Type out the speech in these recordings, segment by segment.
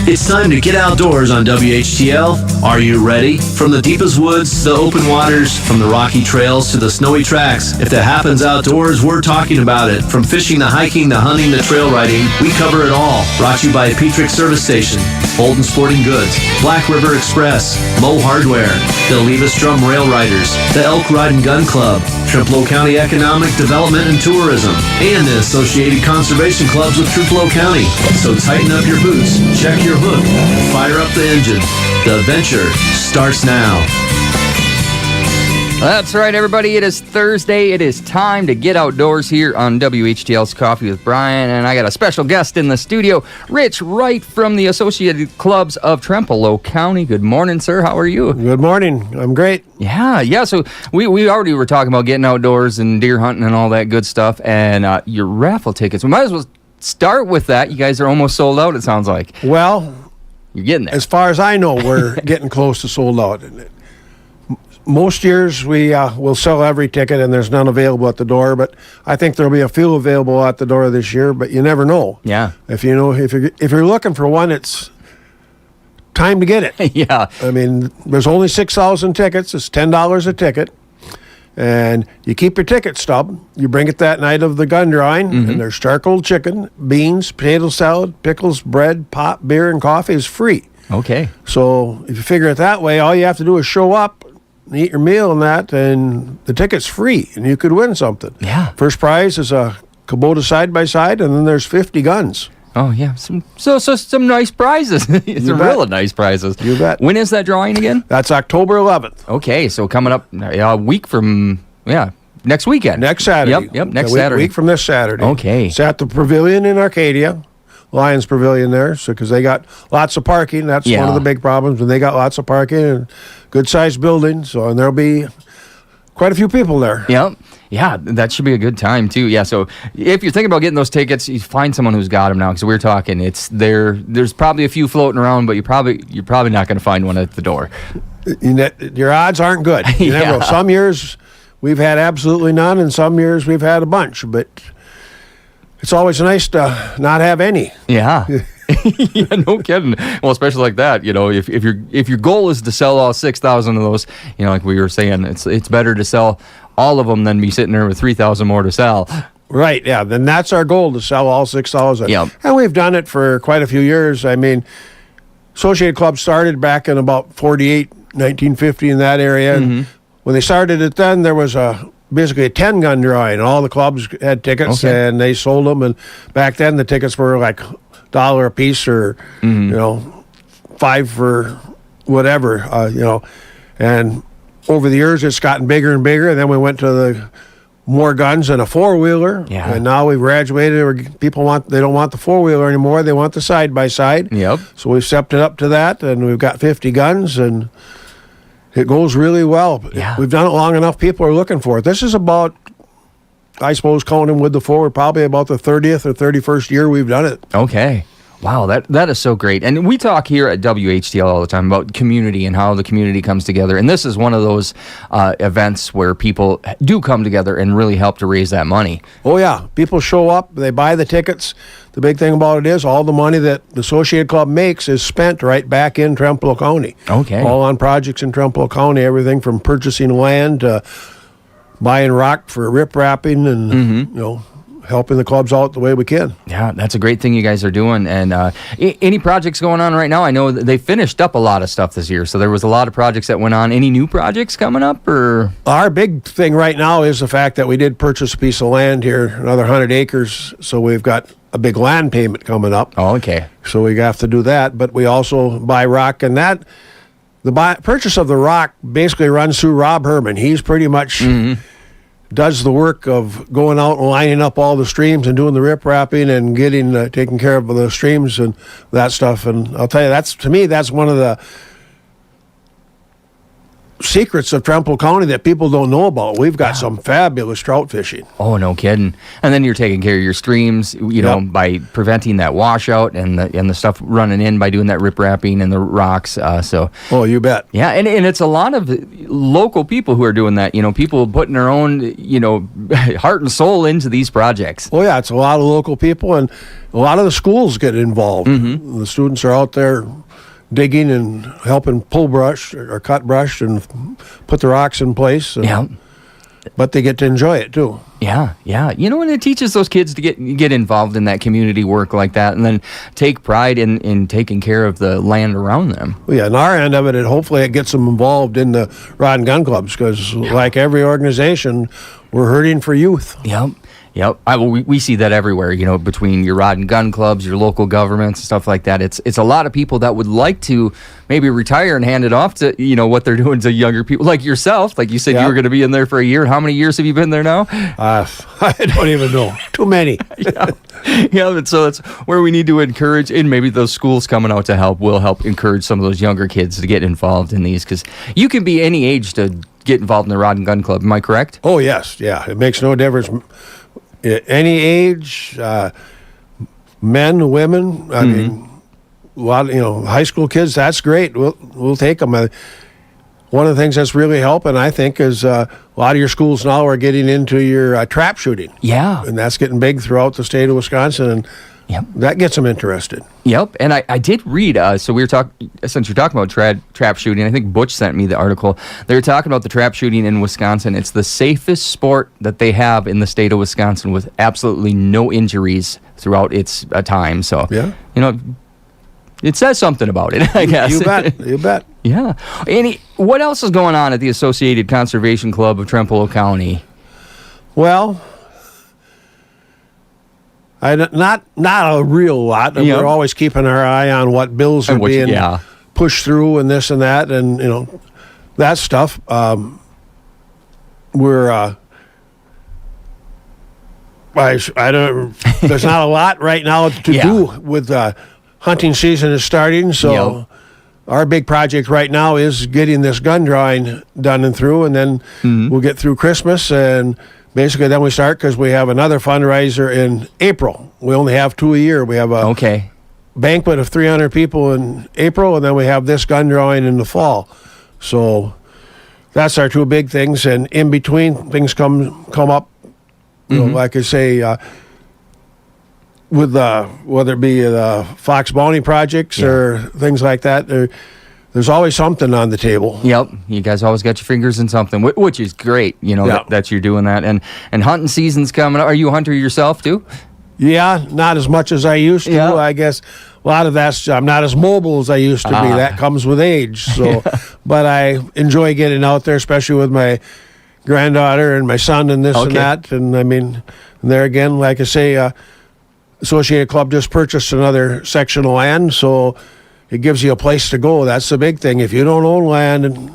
It's time to get outdoors on WHTL. Are you ready? From the deepest woods to the open waters, from the rocky trails to the snowy tracks, if that happens outdoors, we're talking about it. From fishing to hiking to hunting to trail riding, we cover it all. Brought to you by Petrick Service Station, Holden Sporting Goods, Black River Express, Moe Hardware, the Levis Drum Rail Riders, the Elk Ride and Gun Club, Trempealeau County Economic Development and Tourism, and the Associated Conservation Clubs with Trempealeau County. So tighten up your boots, check your hook, and fire up the engine. The adventure starts now. That's right, everybody. It is Thursday. It is time to get outdoors here on WHTL's Coffee with Brian. And I got a special guest in the studio, Rich Wright from the Associated Clubs of Trempealeau County. Good morning, sir. How are you? Good morning. I'm great. Yeah. So we already were talking about getting outdoors and deer hunting and all that good stuff. And your raffle tickets, we might as well start with that. You guys are almost sold out, it sounds like. Well, you're getting there. As far as I know, we're getting close to sold out. Most years we will sell every ticket and there's none available at the door, but I think there'll be a few available at the door this year, but you never know. Yeah. If you're looking for one, it's time to get it. Yeah. I mean, there's only 6,000 tickets. It's $10 a ticket. And you keep your ticket stub. You bring it that night of the gun drawing, and there's charcoal chicken, beans, potato salad, pickles, bread, pop, beer, and coffee is free. Okay. So if you figure it that way, all you have to do is show up, eat your meal and that, and the ticket's free, and you could win something. Yeah. First prize is a Kubota side-by-side, and then there's 50 guns. Oh, yeah. Some nice prizes. Some real nice prizes. You bet. When is that drawing again? That's October 11th. Okay, so coming up a week from, next weekend. Next Saturday. Yep, next Saturday. Saturday. Week from this Saturday. Okay. It's at the Pavilion in Arcadia, Lions Pavilion there, because they got lots of parking. That's one of the big problems, and they got lots of parking and good-sized buildings, and there'll be quite a few people there. Yep. Yeah, that should be a good time, too. Yeah, so if you're thinking about getting those tickets, you find someone who's got them now, because we're talking, there's probably a few floating around, but you're probably not going to find one at the door. Your odds aren't good. You never know. Some years we've had absolutely none, and some years we've had a bunch, but it's always nice to not have any. Yeah. Yeah, no kidding. Well, especially like that, if your goal is to sell all 6,000 of those, like we were saying, it's better to sell all of them than be sitting there with 3,000 more to sell. Right, yeah. Then that's our goal, to sell all 6,000. Yep. And we've done it for quite a few years. I mean, Associated Club started back in about 48, 1950 in that area. And when they started it then, there was basically a 10-gun drawing, and all the clubs had tickets, and they sold them. And back then, the tickets were like $1 a piece, or $5 for whatever, And over the years, it's gotten bigger and bigger. And then we went to the more guns and a four-wheeler. Yeah. And now we've graduated. People they don't want the four-wheeler anymore. They want the side-by-side. Yep. So we've stepped it up to that, and we've got 50 guns, and it goes really well. Yeah. We've done it long enough. People are looking for it. This is about, I suppose, counting with the four, probably about the 30th or 31st year we've done it. Okay. Wow, that is so great. And we talk here at WHTL all the time about community and how the community comes together. And this is one of those events where people do come together and really help to raise that money. Oh, yeah. People show up. They buy the tickets. The big thing about it is all the money that the Associated Club makes is spent right back in Trempealeau County. Okay. All on projects in Trempealeau County, everything from purchasing land to buying rock for rip-wrapping and, helping the clubs out the way we can. Yeah, that's a great thing you guys are doing. And any projects going on right now? I know that they finished up a lot of stuff this year, so there was a lot of projects that went on. Any new projects coming up? Or our big thing right now is the fact that we did purchase a piece of land here, another 100 acres, so we've got a big land payment coming up. Oh, okay. So we have to do that, but we also buy rock, and that the purchase of the rock basically runs through Rob Herman. He's pretty much does the work of going out and lining up all the streams and doing the rip-wrapping and getting taking care of the streams and that stuff. And I'll tell you, that's one of the secrets of Trempealeau County that people don't know about. We've got some fabulous trout fishing. Oh, no kidding. And then you're taking care of your streams, by preventing that washout and the stuff running in by doing that riprapping and the rocks. Oh, you bet. Yeah, and it's a lot of local people who are doing that. People putting their own, heart and soul into these projects. Oh, yeah, it's a lot of local people, and a lot of the schools get involved. The students are out there digging and helping pull brush or cut brush and put the rocks in place. But they get to enjoy it too. Yeah. And it teaches those kids to get involved in that community work like that, and then take pride in taking care of the land around them. Well, yeah, and our end of it, hopefully it gets them involved in the rod and gun clubs, because like every organization, we're hurting for youth. Yep. We see that everywhere, between your rod and gun clubs, your local governments, and stuff like that. It's a lot of people that would like to maybe retire and hand it off to, what they're doing to younger people, like yourself. Like you said, you were going to be in there for a year. How many years have you been there now? I don't even know. Too many. And so that's where we need to encourage, and maybe those schools coming out to help will help encourage some of those younger kids to get involved in these, because you can be any age to get involved in the rod and gun club. Am I correct? Oh, yes. Yeah. It makes no difference. Any age, men, women. I mean, a lot of, high school kids. That's great. We'll take them. One of the things that's really helping, I think, is a lot of your schools now are getting into your trap shooting. Yeah, and that's getting big throughout the state of Wisconsin, and that gets them interested. Yep, and I did read, so we were talking, since you're talking about trap shooting, I think Butch sent me the article. They were talking about the trap shooting in Wisconsin. It's the safest sport that they have in the state of Wisconsin, with absolutely no injuries throughout its time. So, it says something about it, I guess. You bet. Yeah. What else is going on at the Associated Conservation Club of Trempealeau County? Well, not a real lot. We're always keeping our eye on what bills are being pushed through and this and that, and that stuff. We're I don't. There's not a lot right now to do with hunting season is starting, so. Our big project right now is getting this gun drawing done and through, and then we'll get through Christmas, and basically then we start, because we have another fundraiser in April. We only have 2 a year. We have a banquet of 300 people in April, and then we have this gun drawing in the fall. So that's our two big things, and in between things come up. Like I say, with whether it be the Fox Bounty projects or things like that, there's always something on the table. Yep, you guys always got your fingers in something, which is great. That you're doing that, and hunting season's coming up. Are you a hunter yourself too? Yeah, not as much as I used to. I guess a lot of that's I'm not as mobile as I used to be. That comes with age. So, but I enjoy getting out there, especially with my granddaughter and my son and this and that. And I mean, there again, like I say. Associated Club just purchased another section of land, so it gives you a place to go. That's the big thing. If you don't own land,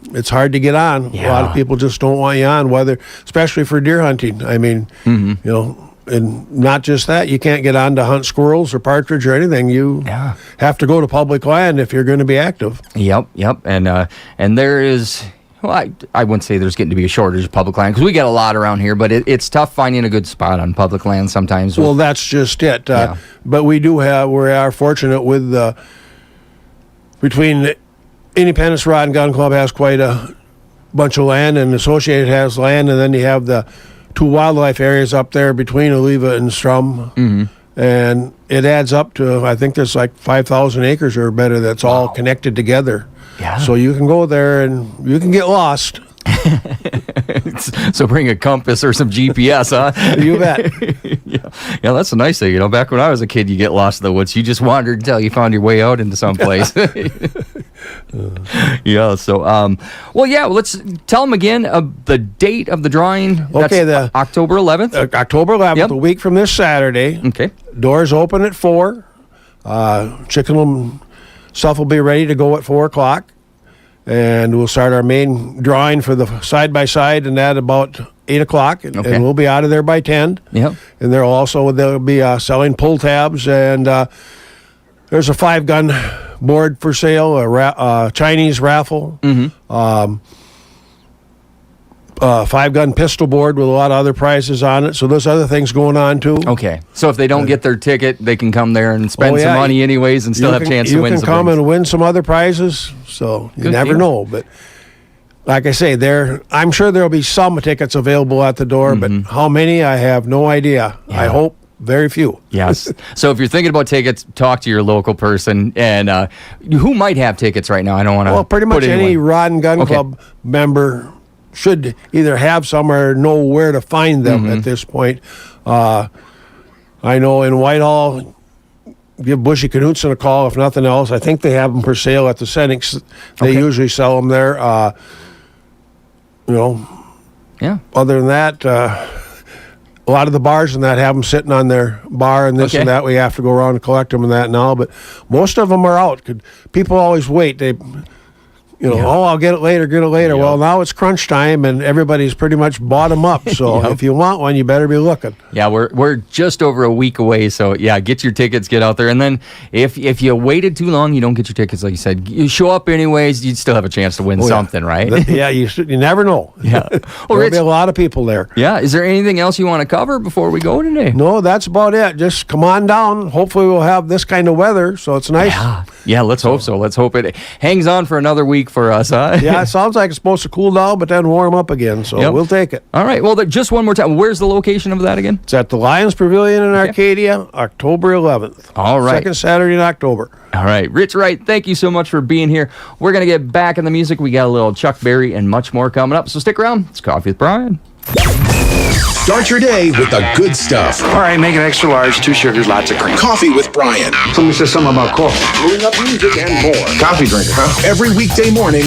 it's hard to get on. A lot of people just don't want you on, especially for deer hunting. I mean, and not just that, you can't get on to hunt squirrels or partridge or anything. You have to go to public land if you're going to be active. Yep, and there is. Well, I wouldn't say there's getting to be a shortage of public land, because we get a lot around here, but it's tough finding a good spot on public land sometimes. Well, that's just it. But we are fortunate with between Independence Rod and Gun Club has quite a bunch of land, and Associated has land, and then you have the two wildlife areas up there between Oliva and Strum. And it adds up to, I think there's like 5,000 acres or better that's all connected together. Yeah. So you can go there and you can get lost. So bring a compass or some GPS, huh? You bet. Yeah, that's a nice thing. Back when I was a kid, you get lost in the woods. You just wandered until you found your way out into some place. Let's tell them again the date of the drawing. Okay, that's October 11th. October 11th, a week from this Saturday. Okay. Doors open at 4. Chicken stuff will be ready to go at 4 o'clock. And we'll start our main drawing for the side-by-side, and that about 8 o'clock. And we'll be out of there by 10. Yep. And they'll be selling pull tabs. And there's a 5-gun board for sale, a Chinese raffle. 5-gun pistol board with a lot of other prizes on it. So there's other things going on too. Okay. So if they don't get their ticket, they can come there and spend some money anyways and still have a chance to win some You can come things. and win some other prizes. So you Good never deal. know. But like I say, I'm sure there'll be some tickets available at the door, but how many, I have no idea. Yeah. I hope very few. Yes. So if you're thinking about tickets, talk to your local person. And who might have tickets right now? I don't want to. Well, pretty much any Rod and Gun Club member should either have some or know where to find them at this point. I know in Whitehall, give Bushy Knutson a call if nothing else. I think they have them for sale at the Senex. They usually sell them there. Yeah. Other than that, a lot of the bars and that have them sitting on their bar and this and that. We have to go around and collect them and that now. But most of them are out. People always wait. Oh, I'll get it later, Yep. Well, now it's crunch time, and everybody's pretty much bought them up. So if you want one, you better be looking. Yeah, we're just over a week away. So, yeah, get your tickets, get out there. And then if you waited too long, you don't get your tickets, like you said. You show up anyways, you'd still have a chance to win something, right? You never know. Yeah. Well, There'll be a lot of people there. Yeah. Is there anything else you want to cover before we go today? No, that's about it. Just come on down. Hopefully we'll have this kind of weather, so it's nice. Yeah, let's hope so. Let's hope it hangs on for another week for us, huh? Yeah, it sounds like it's supposed to cool down, but then warm up again, so we'll take it. All right. Well, just one more time. Where's the location of that again? It's at the Lions Pavilion in Arcadia, October 11th. All right. Second Saturday in October. All right. Rich Wright, thank you so much for being here. We're going to get back in the music. We got a little Chuck Berry and much more coming up, so stick around. It's Coffee with Brian. Start your day with the good stuff. All right, make it extra large, 2 sugars, lots of cream. Coffee with Brian. Somebody said something about coffee. Brewing up music and more. Coffee drinker, huh? Every weekday morning.